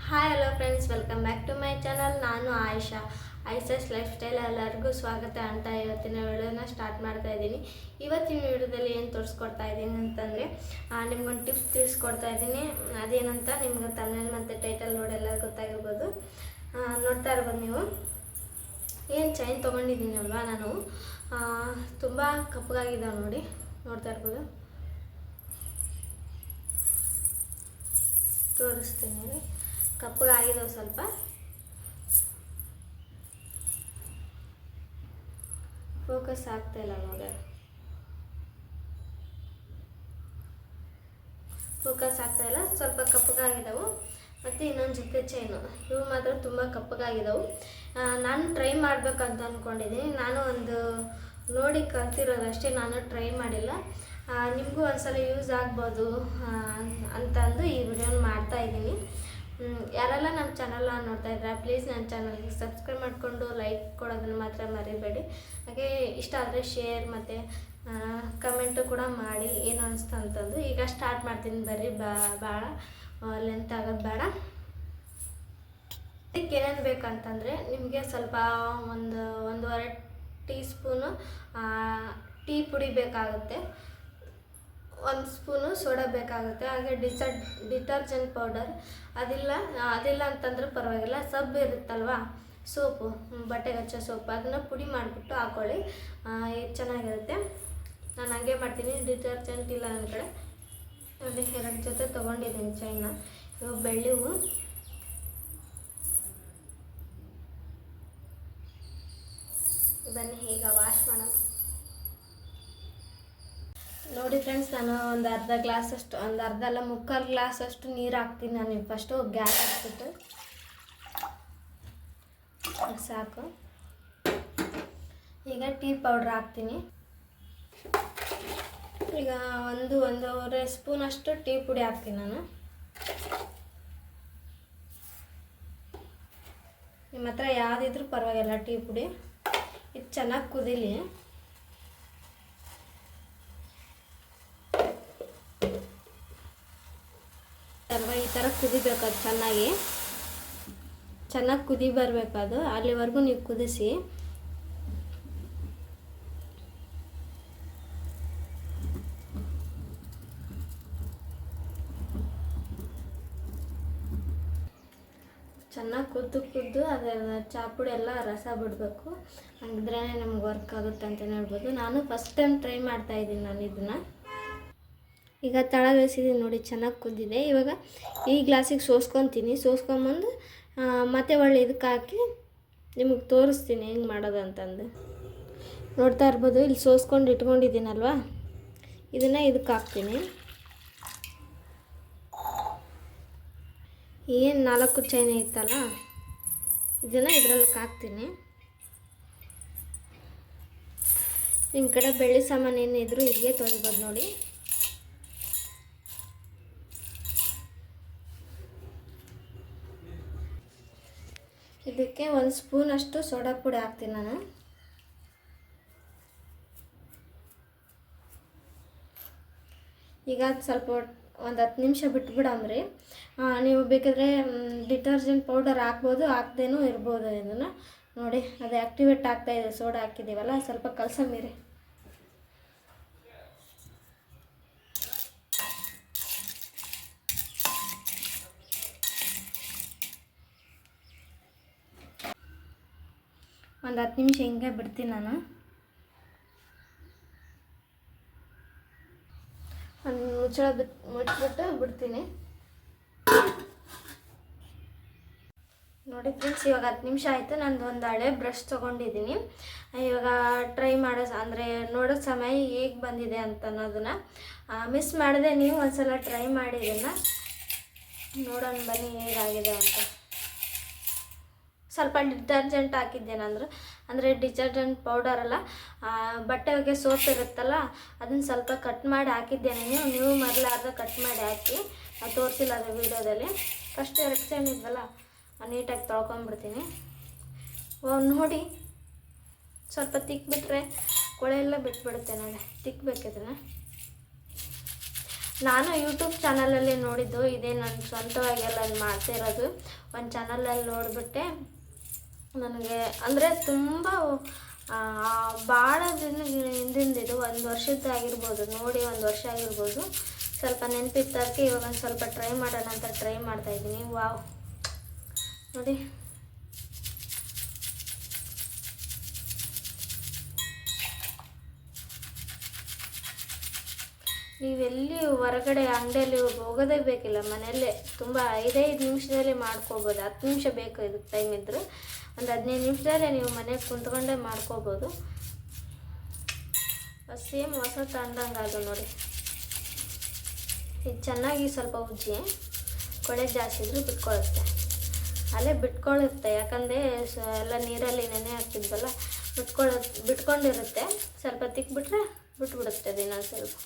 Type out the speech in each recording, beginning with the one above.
Hi hello friends, welcome back to my channel. ನಾನು Aisha's life style ಎಲ್ಲರಿಗೂ ಸ್ವಾಗತ ಅಂತ ಇವತ್ತಿನ ವಿಡಿಯೋನ ಸ್ಟಾರ್ಟ್ ಮಾಡ್ತಾ ಇದ್ದೀನಿ. ಇವತ್ತಿನ ವಿಡಿಯೋದಲ್ಲಿ ಏನು ತೋರಿಸ್ಕೊಡ್ತಾ ಇದ್ದೀನಿ ಅಂತಂದರೆ ನಿಮ್ಗೊಂದು ಟಿಪ್ಸ್ ತಿಳಿಸ್ಕೊಡ್ತಾ ಇದ್ದೀನಿ. ಅದೇನಂತ ನಿಮ್ಗೆ ತಮಿಳ್ ಮತ್ತು ಟೈಟಲ್ ನೋಡೆಲ್ಲ ಗೊತ್ತಾಗಿರ್ಬೋದು. ನೋಡ್ತಾ ಇರ್ಬೋದು ನೀವು. ಏನು ಚೈನ್ ತೊಗೊಂಡಿದ್ದೀನಲ್ವ ನಾನು, ತುಂಬ ಕಪ್ಪಗಾಗಿದ್ದಾವೆ ನೋಡಿ, ನೋಡ್ತಾ ಇರ್ಬೋದು. ತೋರಿಸ್ತೀನಿ, ಕಪ್ಪಗಾಗಿದ್ದಾವೆ, ಸ್ವಲ್ಪ ಫೋಕಸ್ ಆಗ್ತಾಯಿಲ್ಲ ನೋಡಿ, ಫೋಕಸ್ ಆಗ್ತಾಯಿಲ್ಲ, ಸ್ವಲ್ಪ ಕಪ್ಪಗಾಗಿದ್ದಾವೆ. ಮತ್ತು ಇನ್ನೊಂದು ಜೊತೆ ಚೈನು, ಇವು ಮಾತ್ರ ತುಂಬ ಕಪ್ಪಗಾಗಿದ್ದಾವೆ. ನಾನು ಟ್ರೈ ಮಾಡಬೇಕಂತ ಅಂದ್ಕೊಂಡಿದ್ದೀನಿ. ನಾನು ಒಂದು ನೋಡಿ ಕಲ್ತಿರೋದಷ್ಟೇ, ನಾನು ಟ್ರೈ ಮಾಡಿಲ್ಲ. ನಿಮಗೂ ಒಂದ್ಸಲ ಯೂಸ್ ಆಗ್ಬೋದು ಅಂತಂದು ಈ ವಿಡಿಯೋನ ಮಾಡ್ತಾಯಿದ್ದೀನಿ. ಯಾರೆಲ್ಲ ನಮ್ಮ ಚಾನಲ್ನ ನೋಡ್ತಾ ಇದ್ದಾರೆ ಪ್ಲೀಸ್ ನನ್ನ ಚಾನಲ್ಗೆ ಸಬ್ಸ್ಕ್ರೈಬ್ ಮಾಡಿಕೊಂಡು ಲೈಕ್ ಕೊಡೋದನ್ನು ಮಾತ್ರ ಮರಿಬೇಡಿ. ಹಾಗೆ ಇಷ್ಟ ಆದರೆ ಶೇರ್ ಮತ್ತು ಕಮೆಂಟು ಕೂಡ ಮಾಡಿ ಏನು ಅನಿಸ್ತು ಅಂತಂದು. ಈಗ ಸ್ಟಾರ್ಟ್ ಮಾಡ್ತೀನಿ ಬರ್ರಿ, ಭಾಳ ಲೆಂತ್ ಆಗೋದು ಬೇಡ. ಇದಕ್ಕೆ ಏನೇನು ಬೇಕಂತಂದರೆ ನಿಮಗೆ ಸ್ವಲ್ಪ ಒಂದೂವರೆ ಟೀ ಸ್ಪೂನು ಟೀ ಪುಡಿ ಬೇಕಾಗುತ್ತೆ, 1 ಸ್ಪೂನು ಸೋಡಾ ಬೇಕಾಗುತ್ತೆ. ಹಾಗೆ ಡಿಟರ್ಜೆಂಟ್ ಪೌಡರ್ ಅದಿಲ್ಲ ಅಂತಂದ್ರೆ ಪರವಾಗಿಲ್ಲ, ಸಬ್ ಇರುತ್ತಲ್ವ, ಸೋಪು, ಬಟ್ಟೆಗೆ ಹಚ್ಚೋ ಸೋಪು, ಅದನ್ನು ಪುಡಿ ಮಾಡಿಬಿಟ್ಟು ಹಾಕ್ಕೊಳ್ಳಿ, ಚೆನ್ನಾಗಿರುತ್ತೆ. ನಾನು ಹಾಗೆ ಮಾಡ್ತೀನಿ. ಡಿಟರ್ಜೆಂಟ್ ಇಲ್ಲ ನನ್ನ ಕಡೆ. ನೋಡಿ, 2 ಜೊತೆ ತೊಗೊಂಡಿದ್ದೀನಿ ಚೈನ. ಇವು ಬೆಳ್ಳಿವು. ಬನ್ನಿ ಈಗ ವಾಶ್ ಮಾಡೋಣ. ನೋಡಿ ಫ್ರೆಂಡ್ಸ್, ನಾನು ಒಂದು ಅರ್ಧ ಅಲ್ಲ, 3/4 ಗ್ಲಾಸಷ್ಟು ನೀರು ಹಾಕ್ತೀನಿ. ನಾನು ಫಸ್ಟು ಗ್ಯಾಸ್ ಹಾಕ್ಬಿಟ್ಟು ಸಾಕು. ಈಗ ಟೀ ಪೌಡ್ರ್ ಹಾಕ್ತೀನಿ. ಈಗ ಒಂದೂವರೆ ಸ್ಪೂನಷ್ಟು ಟೀ ಪುಡಿ ಹಾಕ್ತೀನಿ ನಾನು. ನಿಮ್ಮ ಹತ್ರ ಯಾವುದಿದ್ರೂ ಪರವಾಗಿಲ್ಲ ಟೀ ಪುಡಿ. ಇದು ಚೆನ್ನಾಗಿ ಕುದೀಲಿ. ಈ ಥರ ಕುದಿಬೇಕು, ಅದು ಚೆನ್ನಾಗಿ ಕುದಿ ಬರಬೇಕದು. ಅಲ್ಲಿವರೆಗೂ ನೀವು ಕುದಿಸಿ. ಚೆನ್ನಾಗಿ ಕುದ್ದು ಅದರ ಚಾಪುಡಿ ಎಲ್ಲ ರಸ ಬಿಡಬೇಕು. ಹಂಗಿದ್ರೇ ನಮ್ಗೆ ವರ್ಕ್ ಆಗುತ್ತೆ ಅಂತಲೇ ಹೇಳ್ಬೋದು. ನಾನು ಫಸ್ಟ್ ಟೈಮ್ ಟ್ರೈ ಮಾಡ್ತಾಯಿದ್ದೀನಿ ನಾನು ಇದನ್ನು. ಈಗ ತಳಗಿಳಿಸಿದ್ದೀನಿ ನೋಡಿ, ಚೆನ್ನಾಗಿ ಕುದ್ದಿದೆ. ಇವಾಗ ಈ ಗ್ಲಾಸಿಗೆ ಸೋಸ್ಕೊಂಬಂದು ಮತ್ತೆ ಒಳ್ಳೆ ಇದಕ್ಕೆ ಹಾಕಿ ನಿಮಗೆ ತೋರಿಸ್ತೀನಿ ಹೆಂಗೆ ಮಾಡೋದು ಅಂತಂದು. ನೋಡ್ತಾ ಇರ್ಬೋದು, ಇಲ್ಲಿ ಸೋಸ್ಕೊಂಡು ಇಟ್ಕೊಂಡಿದ್ದೀನಲ್ವ, ಇದನ್ನು ಇದಕ್ಕೆ ಹಾಕ್ತೀನಿ. ಏನು 4 ಚೈನ್ ಇತ್ತಲ್ಲ, ಇದನ್ನು ಇದರಲ್ಲಿ ಹಾಕ್ತೀನಿ. ನಿಮ್ಮ ಕಡೆ ಬೆಳ್ಳಿ ಸಾಮಾನು ಏನಿದ್ರು ಹೀಗೆ ತೊಳಿಬೋದು ನೋಡಿ. ಇದಕ್ಕೆ 1 ಸ್ಪೂನಷ್ಟು ಸೋಡಾ ಪುಡಿ ಹಾಕ್ತೀನಿ ನಾನು. ಈಗ ಸ್ವಲ್ಪ ಒಂದು 10 ನಿಮಿಷ ಬಿಟ್ಬಿಡಮ್ರಿ. ನೀವು ಬೇಕಾದರೆ ಡಿಟರ್ಜೆಂಟ್ ಪೌಡರ್ ಹಾಕ್ಬೋದು, ಹಾಕ್ದೇನೂ ಇರ್ಬೋದು. ಇದನ್ನು ನೋಡಿ, ಅದು ಆ್ಯಕ್ಟಿವೇಟ್ ಆಗ್ತಾಯಿದೆ, ಸೋಡಾ ಹಾಕಿದ್ದೀವಲ್ಲ. ಸ್ವಲ್ಪ ಕಲಸಮೀರಿ. ಒಂದು 10 ನಿಮಿಷ ಹಿಂಗೆ ಬಿಡ್ತೀನಿ ನಾನು. ಒಂದು ಮುಚ್ಚಿಬಿಟ್ಟು ಬಿಡ್ತೀನಿ. ನೋಡಿ ಫ್ರೆಂಡ್ಸ್, ಇವಾಗ 10 ನಿಮಿಷ ಆಯಿತು. ನಂದು ಒಂದು ಹಳೆ ಬ್ರಷ್ ತೊಗೊಂಡಿದ್ದೀನಿ. ಇವಾಗ ಟ್ರೈ ಅಂದರೆ ನೋಡೋ ಸಮಯ ಹೇಗೆ ಬಂದಿದೆ ಅಂತ ಅನ್ನೋದನ್ನು ಮಿಸ್ ಮಾಡಿದೆ. ನೀವು ಒಂದ್ಸಲ ಟ್ರೈ ಮಾಡಿ ಇದನ್ನು ನೋಡೋಣ ಬನ್ನಿ ಹೇಗಾಗಿದೆ ಅಂತ. ಸ್ವಲ್ಪ ಡಿಟರ್ಜೆಂಟ್ ಹಾಕಿದ್ದೇನಂದ್ರೆ ಅಂದರೆ ಡಿಟರ್ಜೆಂಟ್ ಪೌಡರ್ ಅಲ್ಲ, ಬಟ್ಟೆ ಒಗೆ ಸೋಪ್ ಇರುತ್ತಲ್ಲ, ಅದನ್ನು ಸ್ವಲ್ಪ ಕಟ್ ಮಾಡಿ ಹಾಕಿದ್ದೇನೆ. ನೀವು ಮರಲಾರ್ದ ಕಟ್ ಮಾಡಿ ಹಾಕಿ, ತೋರಿಸಿಲ್ಲ ಅದು ವೀಡಿಯೋದಲ್ಲಿ. ಫಸ್ಟ್ 2 ಚೈನ್ ಇದ್ವಲ್ಲ, ನೀಟಾಗಿ ತೊಳ್ಕೊಂಬಿಡ್ತೀನಿ. ನೋಡಿ, ಸ್ವಲ್ಪ ತಿಕ್ಬಿಟ್ರೆ ಕೊಳೆ ಎಲ್ಲ ಬಿಟ್ಬಿಡುತ್ತೆ ನೋಡಿ, ತಿಕ್ಕಬೇಕಿದ್ರೆ. ನಾನು ಯೂಟ್ಯೂಬ್ ಚಾನಲಲ್ಲಿ ನೋಡಿದ್ದು, ಇದೇ ನಾನು ಸ್ವಂತವಾಗೆಲ್ಲ ಮಾಡ್ತಿರೋದು. ಒಂದು ಚಾನಲಲ್ಲಿ ನೋಡಿಬಿಟ್ಟೆ ನನಗೆ ಅಂದರೆ ತುಂಬ ಭಾಳ ದಿನ ಹಿಂದಿಂದಿದು 1 ವರ್ಷದ್ದಾಗಿರ್ಬೋದು, ನೋಡಿ 1 ವರ್ಷ ಆಗಿರ್ಬೋದು. ಸ್ವಲ್ಪ ನೆನಪಿದ್ದಕ್ಕೆ ಇವಾಗ ಒಂದು ಸ್ವಲ್ಪ ಟ್ರೈ ಮಾಡೋಣ ಅಂತ ಟ್ರೈ ಮಾಡ್ತಾಯಿದ್ದೀನಿ. ವಾವ್, ನೋಡಿ ನೀವೆಲ್ಲಿ ಹೊರಗಡೆ ಅಂಗಡಿಯಲ್ಲಿ ಹೋಗೋದೇ ಬೇಕಿಲ್ಲ, ಮನೆಯಲ್ಲೇ ತುಂಬ 5 ನಿಮಿಷದಲ್ಲಿ ಮಾಡ್ಕೋಬೋದು. 10 ನಿಮಿಷ ಬೇಕು ಇದಕ್ಕೆ ಟೈಮ್ ಇದ್ದರೆ, ಒಂದು 15 ನಿಮಿಷದಲ್ಲೇ ನೀವು ಮನೆಗೆ ಕುಂತ್ಕೊಂಡೇ ಮಾಡ್ಕೋಬೋದು. ಸೇಮ್ ಹೊಸ ತಂದಂಗೆ ಅದು ನೋಡಿ. ಇದು ಚೆನ್ನಾಗಿ ಸ್ವಲ್ಪ ಉಜ್ಜಿ, ಕೊಳೆ ಜಾಸ್ತಿ ಇದ್ರೂ ಬಿಟ್ಕೊಳ್ಳುತ್ತೆ, ಅಲ್ಲೇ ಬಿಟ್ಕೊಳ್ಳುತ್ತೆ. ಯಾಕಂದರೆ ಎಲ್ಲ ನೀರಲ್ಲಿ ನೆನೆ ಹಾಕ್ತಿದ್ವಲ್ಲ, ಬಿಟ್ಕೊಂಡಿರುತ್ತೆ. ಸ್ವಲ್ಪ ತಿಕ್ಬಿಟ್ರೆ ಬಿಟ್ಬಿಡುತ್ತೆ ಅದು ಇನ್ನೊಂದು ಸ್ವಲ್ಪ.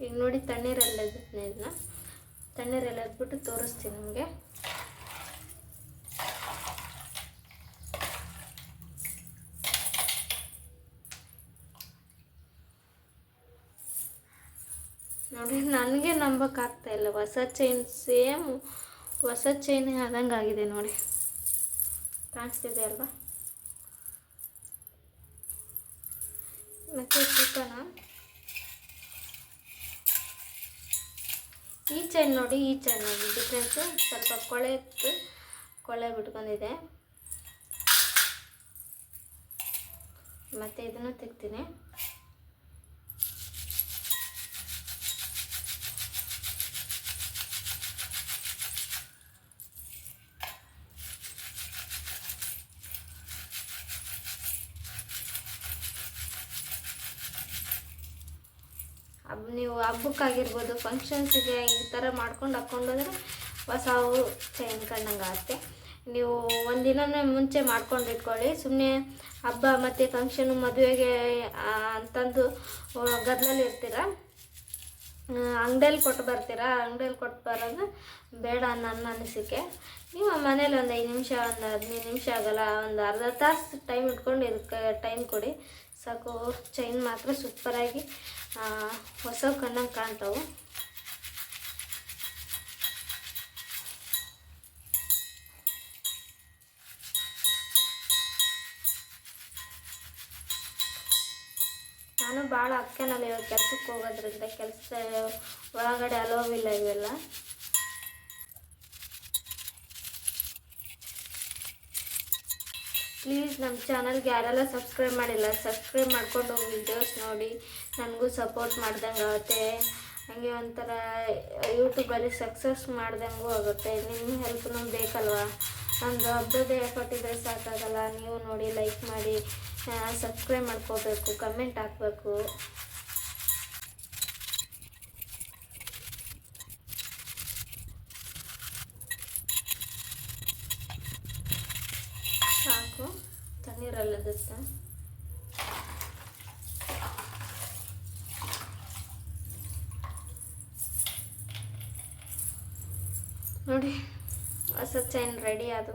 ಈಗ ನೋಡಿ ತಣ್ಣೀರೆಲ್ಲ ಇದನ್ನ ತಣ್ಣೀರೆಲ್ಲ ಎದ್ಬಿಟ್ಟು ತೋರಿಸ್ತೀನಿ ನಿಮಗೆ. ನೋಡಿ ನನಗೆ ನಂಬಕ್ಕಾಗ್ತಾಯಿಲ್ಲ, ಹೊಸ ಚೈನ್ ಸೇಮ್ ಹೊಸ ಚೈನ್ ಆದಂಗೆ ಆಗಿದೆ ನೋಡಿ. ಕಾಣಿಸ್ತಿದೆ ಅಲ್ವಾ? ಮತ್ತು ಚಿಕನ ಈ ಚೈನ್ ನೋಡಿ, ಈ ಚೈನ್ ನೋಡಿ ಡಿಫ್ರೆನ್ಸು. ಸ್ವಲ್ಪ ಕೊಳೆ ಬಿಟ್ಕೊಂಡಿದೆ. ಮತ್ತು ಇದನ್ನು ತೆಗ್ತೀನಿ. ನೀವು ಹಬ್ಬಕ್ಕಾಗಿರ್ಬೋದು, ಫಂಕ್ಷನ್ಸಿಗೆ ಈ ಥರ ಮಾಡ್ಕೊಂಡು ಹಾಕ್ಕೊಂಡೋದ್ರೆ ಹೊಸ ಚೈನ್ ಕಂಡಂಗೆ ಆಗುತ್ತೆ. ನೀವು ಒಂದಿನನೇ ಮುಂಚೆ ಮಾಡ್ಕೊಂಡು ಇಟ್ಕೊಳ್ಳಿ. ಸುಮ್ಮನೆ ಹಬ್ಬ ಮತ್ತು ಫಂಕ್ಷನು ಮದುವೆಗೆ ಅಂತಂದು ಗದ್ದಲಲ್ಲಿ ಇರ್ತೀರ, ಅಂಗಡಿಯಲ್ಲಿ ಕೊಟ್ಟು ಬರ್ತೀರಾ. ಅಂಗಡಿಯಲ್ಲಿ ಕೊಟ್ಟು ಬರೋದು ಬೇಡ ನನ್ನ ಅನಿಸಿಕೆ. ನೀವು ಮನೇಲಿ ಒಂದು 5 ನಿಮಿಷ, ಒಂದು 15 ನಿಮಿಷ ಆಗೋಲ್ಲ, ಒಂದು ಅರ್ಧ ತಾಸು ಟೈಮ್ ಇಟ್ಕೊಂಡು ಇದಕ್ಕೆ ಟೈಮ್ ಕೊಡಿ ಸಾಕು. ಚೈನ್ ಮಾತ್ರ ಸೂಪರಾಗಿ ಹೊಸ ಕಣ್ಣಂಗೆ ಕಾಣ್ತಾವೆ. ನಾನು ಭಾಳ ಅಕ್ಕನಲ್ಲಿ ಇವಾಗ ಕೆಲಸಕ್ಕೆ ಹೋಗೋದ್ರಿಂದ ಕೆಲಸ ಒಳಗಡೆ ಅಲೋವಿಲ್ಲ ಇವೆಲ್ಲ. ಪ್ಲೀಸ್ ನಮ್ಮ ಚಾನಲ್ಗೆ ಯಾರೆಲ್ಲ ಸಬ್ಸ್ಕ್ರೈಬ್ ಮಾಡಿಲ್ಲ, ಸಬ್ಸ್ಕ್ರೈಬ್ ಮಾಡ್ಕೊಂಡು ವೀಡಿಯೋಸ್ ನೋಡಿ ನನಗೂ ಸಪೋರ್ಟ್ ಮಾಡ್ದಂಗೆ ಆಗುತ್ತೆ. ಹಾಗೆ ಒಂಥರ ಯೂಟ್ಯೂಬಲ್ಲಿ ಸಕ್ಸಸ್ ಮಾಡ್ದಂಗೂ ಆಗುತ್ತೆ. ನಿಮ್ಮ ಹೆಲ್ಪ್ನೂ ಬೇಕಲ್ವ. ಒಂದು ಹಬ್ಬದ ಎಫರ್ಟ್ ಇದ್ದರೆ ಸಾಕಾಗಲ್ಲ. ನೀವು ನೋಡಿ ಲೈಕ್ ಮಾಡಿ, ಸಬ್ಸ್ಕ್ರೈಬ್ ಮಾಡ್ಕೋಬೇಕು, ಕಮೆಂಟ್ ಹಾಕಬೇಕು. ಸಾಕು, ತಣ್ಣೀರಲ್ಲದತ್ತ ನೋಡಿ. ಹೊಸ ಚೈನ್ ರೆಡಿ ಅದು.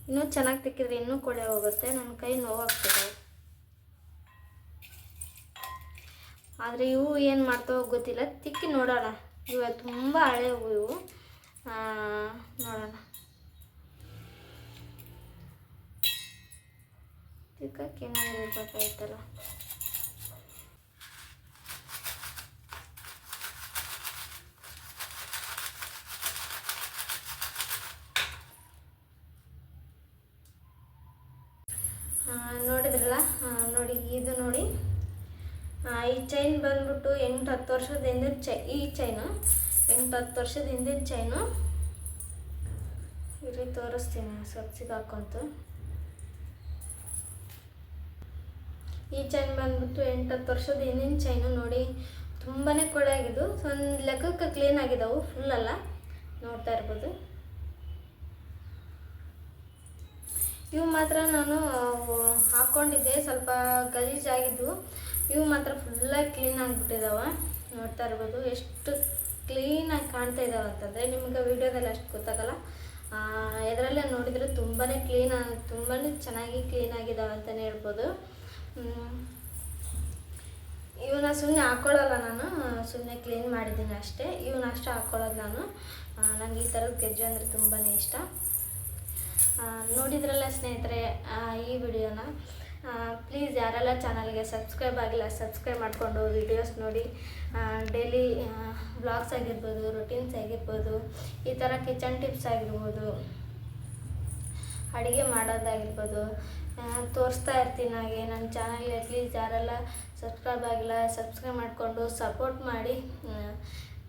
ಇನ್ನೂ ಚೆನ್ನಾಗಿ ತಿಕ್ಕಿದ್ರೆ ಇನ್ನೂ ಕೊಳೆ ಹೋಗುತ್ತೆ. ನನ್ನ ಕೈ ನೋವಾಗ್ತದೆ. ಆದರೆ ಇವು ಏನು ಮಾಡ್ತಾವೋ ಗೊತ್ತಿಲ್ಲ. ತಿಕ್ಕಿ ನೋಡೋಣ. ಇವು ತುಂಬ ಹಳೆ ಹೂವು ಇವು. ನೋಡೋಣ. ತಿಕ್ಕಕ್ಕೆ ಏನಾದ್ರು ಇರ್ಬೇಕಾಯ್ತಲ್ಲ. ನೋಡಿದ್ರಲ್ಲ, ನೋಡಿ ಇದು ನೋಡಿ. ಈ ಚೈನ್ ಬಂದ್ಬಿಟ್ಟು 8-10 ವರ್ಷದ ಹಿಂದಿನ ಈ ಚೈನು 8-10 ವರ್ಷದ ಹಿಂದಿನ ಚೈನು. ಇಲ್ಲಿ ತೋರಿಸ್ತೀನಿ ಸಬ್ಸಿಗೆ ಹಾಕೊಂತು. ಈ ಚೈನ್ ಬಂದ್ಬಿಟ್ಟು 8-10 ವರ್ಷದ ಹಿಂದಿನ ಚೈನು. ನೋಡಿ ತುಂಬಾ ಕೊಳೆ ಆಗಿದ್ದು. ಒಂದು ಲೆಕ್ಕಕ್ಕೆ ಕ್ಲೀನ್ ಆಗಿದ್ದಾವೆ, ಫುಲ್ಲಲ್ಲ ನೋಡ್ತಾ ಇರ್ಬೋದು. ಇವು ಮಾತ್ರ ನಾನು ಹಾಕ್ಕೊಂಡಿದ್ದೆ, ಸ್ವಲ್ಪ ಗಲೀಜಾಗಿದ್ವು. ಇವು ಮಾತ್ರ ಫುಲ್ಲಾಗಿ ಕ್ಲೀನ್ ಆಗಿಬಿಟ್ಟಿದ್ದಾವೆ. ನೋಡ್ತಾ ಇರ್ಬೋದು ಎಷ್ಟು ಕ್ಲೀನಾಗಿ ಕಾಣ್ತಾ ಇದ್ದಾವೆ ಅಂತಂದರೆ, ನಿಮ್ಗೆ ವೀಡಿಯೋದಲ್ಲಿ ಅಷ್ಟು ಗೊತ್ತಾಗಲ್ಲ, ಇದರಲ್ಲೇ ನೋಡಿದರೆ ತುಂಬಾ ಚೆನ್ನಾಗಿ ಕ್ಲೀನಾಗಿದ್ದಾವೆ ಅಂತಲೇ ಹೇಳ್ಬೋದು. ಇವನ್ನ ಸುಮ್ಮನೆ ಹಾಕ್ಕೊಳ್ಳಲ್ಲ, ನಾನು ಸುಮ್ಮನೆ ಕ್ಲೀನ್ ಮಾಡಿದ್ದೀನಿ ಅಷ್ಟೇ. ಇವನ್ನ ಅಷ್ಟು ಹಾಕ್ಕೊಳ್ಳೋದು ನಾನು. ನನಗೆ ಈ ಥರದ ಗೆಜ್ಜೆ ಅಂದರೆ ತುಂಬಾ ಇಷ್ಟ. ನೋಡಿದ್ರಲ್ಲ ಸ್ನೇಹಿತರೆ ಈ ವಿಡಿಯೋನ. ಪ್ಲೀಸ್ ಯಾರೆಲ್ಲ ಚಾನಲ್ಗೆ ಸಬ್ಸ್ಕ್ರೈಬ್ ಆಗಿಲ್ಲ ಸಬ್ಸ್ಕ್ರೈಬ್ ಮಾಡಿಕೊಂಡು ವಿಡಿಯೋಸ್ ನೋಡಿ. ಡೈಲಿ ವ್ಲಾಗ್ಸ್ ಆಗಿರ್ಬೋದು, ರುಟೀನ್ಸ್ ಆಗಿರ್ಬೋದು, ಈ ಥರ ಕಿಚನ್ ಟಿಪ್ಸ್ ಆಗಿರ್ಬೋದು, ಅಡುಗೆ ಮಾಡೋದಾಗಿರ್ಬೋದು ತೋರಿಸ್ತಾ ಇರ್ತೀನಿ. ಹಾಗೆ ನನ್ನ ಚಾನಲ್ಗೆ ಪ್ಲೀಸ್ ಯಾರೆಲ್ಲ ಸಬ್ಸ್ಕ್ರೈಬ್ ಆಗಿಲ್ಲ ಸಬ್ಸ್ಕ್ರೈಬ್ ಮಾಡಿಕೊಂಡು ಸಪೋರ್ಟ್ ಮಾಡಿ.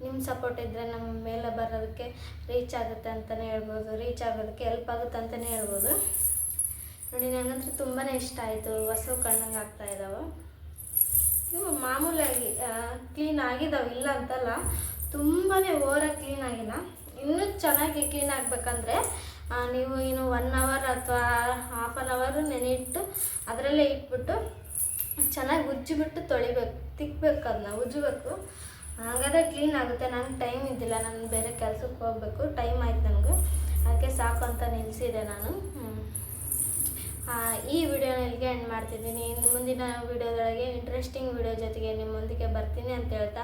ನಿಮ್ಮ ಸಪೋರ್ಟ್ ಇದ್ದರೆ ನಮ್ಮ ಮೇಲೆ ಬರೋದಕ್ಕೆ ರೀಚ್ ಆಗುತ್ತೆ ಅಂತಲೇ ಹೇಳ್ಬೋದು, ರೀಚ್ ಆಗೋದಕ್ಕೆ ಹೆಲ್ಪ್ ಆಗುತ್ತೆ ಅಂತಲೇ ಹೇಳ್ಬೋದು. ನೋಡಿ, ನನಗಂತೂ ತುಂಬಾ ಇಷ್ಟ ಆಯಿತು. ಹೊಸ ಕಣ್ಣಂಗೆ ಆಗ್ತಾಯಿದ್ದಾವೆ. ಇವು ಮಾಮೂಲಾಗಿ ಕ್ಲೀನ್ ಆಗಿದ್ದಾವೆ, ಇಲ್ಲ ಅಂತಲ್ಲ, ತುಂಬಾ ಓವರಾಗಿ ಕ್ಲೀನ್ ಆಗಿಲ್ಲ. ಇನ್ನೂ ಚೆನ್ನಾಗಿ ಕ್ಲೀನ್ ಆಗಬೇಕಂದ್ರೆ ನೀವು ಇನ್ನು 1 ಅವರ್ ಅಥವಾ ಹಾಫ್ ಆನ್ ಅವರು ನೆನೆಯಿಟ್ಟು ಅದರಲ್ಲೇ ಇಟ್ಬಿಟ್ಟು ಚೆನ್ನಾಗಿ ಉಜ್ಜಿಬಿಟ್ಟು ತೊಳಿಬೇಕು, ತಿಕ್ಕಬೇಕು, ಅದನ್ನ ಉಜ್ಜಬೇಕು. ಹಾಗಾದರೆ ಕ್ಲೀನ್ ಆಗುತ್ತೆ. ನನಗೆ ಟೈಮ್ ಇದ್ದಿಲ್ಲ, ನಾನು ಬೇರೆ ಕೆಲಸಕ್ಕೆ ಹೋಗಬೇಕು, ಟೈಮ್ ಆಯ್ತು ನನಗೆ, ಅದಕ್ಕೆ ಸಾಕು ಅಂತ ನಿಲ್ಲಿಸಿದೆ ನಾನು. ಈ ವಿಡಿಯೋನ ಇಲ್ಲಿಗೆ ಎಂಡ್ ಮಾಡ್ತಿದ್ದೀನಿ. ಮುಂದಿನ ವಿಡಿಯೋದೊಳಗೆ ಇಂಟ್ರೆಸ್ಟಿಂಗ್ ವಿಡಿಯೋ ಜೊತೆಗೆ ನಿಮ್ಮೊಂದಿಗೆ ಬರ್ತೀನಿ ಅಂತ ಹೇಳ್ತಾ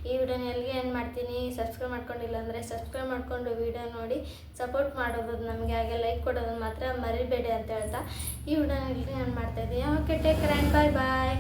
ಈ ವಿಡಿಯೋನ ಎಲ್ಲಿಗೆ ಎಂಡ್ ಮಾಡ್ತೀನಿ. ಸಬ್ಸ್ಕ್ರೈಬ್ ಮಾಡ್ಕೊಂಡಿಲ್ಲ ಅಂದರೆ ಸಬ್ಸ್ಕ್ರೈಬ್ ಮಾಡಿಕೊಂಡು ವಿಡಿಯೋ ನೋಡಿ ಸಪೋರ್ಟ್ ಮಾಡೋದು ನಮಗೆ, ಹಾಗೆ ಲೈಕ್ ಕೊಡೋದು ಮಾತ್ರ ಮರಿಬೇಡಿ ಅಂತ ಹೇಳ್ತಾ ಈ ವಿಡಿಯೋನ ಇಲ್ಲಿಗೆ ಎಂಡ್ ಮಾಡ್ತಾಯಿದ್ದೀನಿ. Okay, take care and bye.